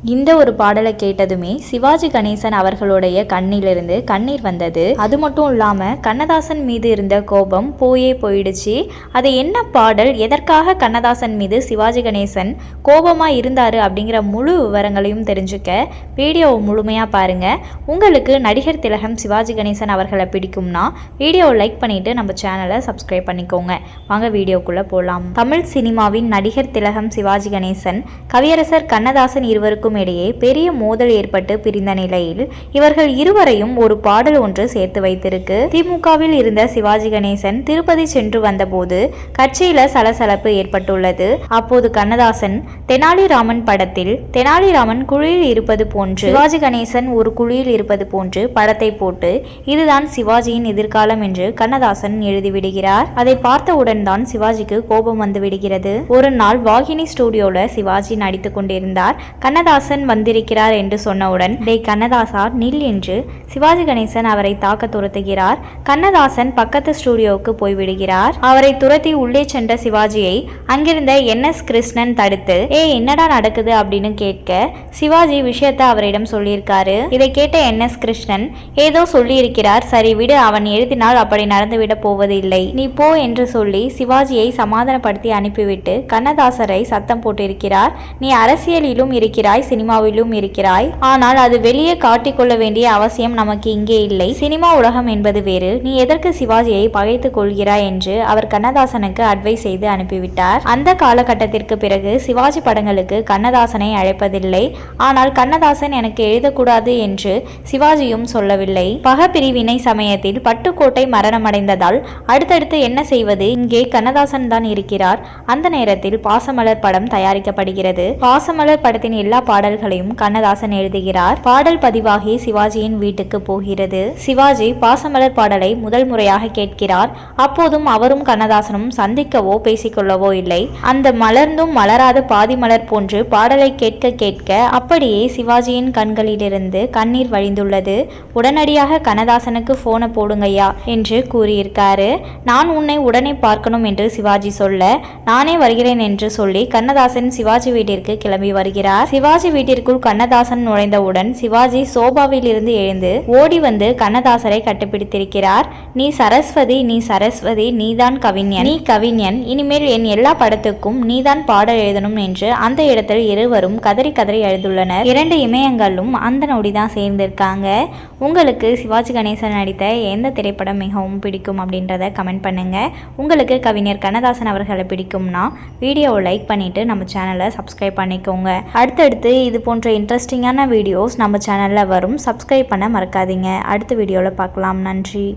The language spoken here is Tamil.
இந்த ஒரு பாடலை கேட்டதுமே சிவாஜி கணேசன் அவர்களுடைய கண்ணிலிருந்து கண்ணீர் வந்தது. அது மட்டும் இல்லாமல் கண்ணதாசன் மீது இருந்த கோபம் போயிடுச்சு. அது என்ன பாடல், எதற்காக கண்ணதாசன் மீது சிவாஜி கணேசன் கோபமாக இருந்தார் அப்படிங்கிற முழு விவரங்களையும் தெரிஞ்சுக்க வீடியோவை முழுமையாக பாருங்கள். உங்களுக்கு நடிகர் திலகம் சிவாஜி கணேசன் அவர்களை பிடிக்கும்னா வீடியோவை லைக் பண்ணிவிட்டு நம்ம சேனலை சப்ஸ்கிரைப் பண்ணிக்கோங்க. வாங்க வீடியோக்குள்ளே போகலாம். தமிழ் சினிமாவின் நடிகர் திலகம் சிவாஜி கணேசன், கவியரசர் கண்ணதாசன் இருவருக்கும் இடையே பெரிய மோதல் ஏற்பட்டு பிரிந்த நிலையில் இவர்கள் இருவரையும் ஒரு பாடல் ஒன்று சேர்த்து வைத்திருக்கு. திமுகவில் இருந்த சிவாஜி கணேசன் திருப்பதி சென்று வந்தபோது கட்சியில சலசலப்பு ஏற்பட்டுள்ளது. அப்போது கண்ணதாசன் தெனாலிராமன் படத்தில் தெனாலிராமன் குழியில் இருப்பது போன்று சிவாஜி கணேசன் ஒரு குழியில் இருப்பது போன்று படத்தை போட்டு இதுதான் சிவாஜியின் எதிர்காலம் என்று கண்ணதாசன் எழுதிவிடுகிறார். அதை பார்த்தவுடன் தான் சிவாஜிக்கு கோபம் வந்து விடுகிறது. ஒரு நாள் வாகினி ஸ்டுடியோல சிவாஜி நடித்துக் கொண்டிருந்தார். கண்ணதாசன் வந்திருக்கிறார் என்று சொன்னவுடன் டே கண்ணதாசா நில் என்று சிவாஜி கணேசன் அவரை தாக்க துரத்துகிறார். கண்ணதாசன் பக்கத்து ஸ்டுடியோவுக்கு போய்விடுகிறார். அவரை துரத்தி உள்ளே சென்ற சிவாஜியை அங்கிருந்த NS கிருஷ்ணன் தடுத்து என்னடா நடக்குது அப்படின்னு கேட்க சிவாஜி விஷயத்தை அவரிடம் சொல்லியிருக்காரு. இதை கேட்ட NS கிருஷ்ணன் ஏதோ சொல்லியிருக்கிறார், சரி விடு, அவன் எழுதினால் அப்படி நடந்துவிட போவதில்லை, நீ போ என்று சொல்லி சிவாஜியை சமாதானப்படுத்தி அனுப்பிவிட்டு கண்ணதாசரை சத்தம் போட்டிருக்கிறார். நீ அரசியலிலும் இருக்கிறாய், சினிமாவிலும் இருக்கிறாய், ஆனால் அது வெளியே காட்டிக்கொள்ள வேண்டிய அவசியம் நமக்கு இங்கே இல்லை. சினிமா உலகம் என்பது வேறு, நீ எதற்கு சிவாஜியை பகைத்துக் கொள்கிறாய் என்று அவர் கண்ணதாசனுக்கு அட்வைஸ் செய்து அனுப்பிவிட்டார். அந்த காலகட்டத்திற்கு பிறகு சிவாஜி படங்களுக்கு கண்ணதாசனை அழைப்பதில்லை. ஆனால் கண்ணதாசன் எனக்கு எழுதக்கூடாது என்று சிவாஜியும் சொல்லவில்லை. பகப்பிரிவினை சமயத்தில் பட்டுக்கோட்டை மரணமடைந்ததால் அடுத்தடுத்து என்ன செய்வது, இங்கே கண்ணதாசன் தான் இருக்கிறார். அந்த நேரத்தில் பாசமலர் படம் தயாரிக்கப்படுகிறது. பாசமலர் படத்தின் எல்லா பாடல்களையும் கண்ணதாசன் எழுதுகிறார். பாடல் பதிவாகி சிவாஜியின் வீட்டுக்கு போகிறது. சிவாஜி பாசமலர் பாடலை முதல் முறையாக கேட்கிறார். அப்போதும் அவரும் கண்ணதாசனும் சந்திக்கவோ பேசிக்கொள்ளவோ இல்லை. அந்த மலர்ந்தும் மலராத பாதி மலர் போன்று பாடலை கேட்க கேட்க அப்படியே சிவாஜியின் கண்களிலிருந்து கண்ணீர் வழிந்துள்ளது. உடனடியாக கண்ணதாசனுக்கு போனை போடுங்கய்யா என்று கூறியிருக்காரு. நான் உன்னை உடனே பார்க்கணும் என்று சிவாஜி சொல்ல நானே வருகிறேன் என்று சொல்லி கண்ணதாசன் சிவாஜி வீட்டிற்கு கிளம்பி வருகிறார். சிவாஜி வீட்டிற்குள் கண்ணதாசன் நுழைந்தவுடன் சிவாஜி சோபாவில் இருந்து எழுந்து ஓடி வந்து கண்ணதாசரை கட்டுப்பிடித்திருக்கிறார். நீ சரஸ்வதி, நீ சரஸ்வதி, நீதான் கவிஞன், நீ கவிஞன், இனிமேல் என் எல்லா படத்துக்கும் நீதான் பாடல் எழுதணும் என்று அந்த இடத்தில் இருவரும் கதறி கதறி எழுதுள்ளனர். 2 இமயங்களும் அந்த நொடிதான் சேர்ந்திருக்காங்க. உங்களுக்கு சிவாஜி கணேசன் நடித்த எந்த திரைப்படம் மிகவும் பிடிக்கும் அப்படின்றத கமெண்ட் பண்ணுங்க. உங்களுக்கு கவிஞர் கண்ணதாசன் அவர்களை பிடிக்கும்னா வீடியோவை லைக் பண்ணிட்டு நம்ம சேனலை சப்ஸ்கிரைப் பண்ணிக்கோங்க. அடுத்தடுத்து இது போன்ற இன்ட்ரெஸ்டிங்கான வீடியோஸ் நம்ம சேனலில் வரும். சப்ஸ்கிரைப் பண்ண மறக்காதீங்க. அடுத்த வீடியோவில் பார்க்கலாம். நன்றி.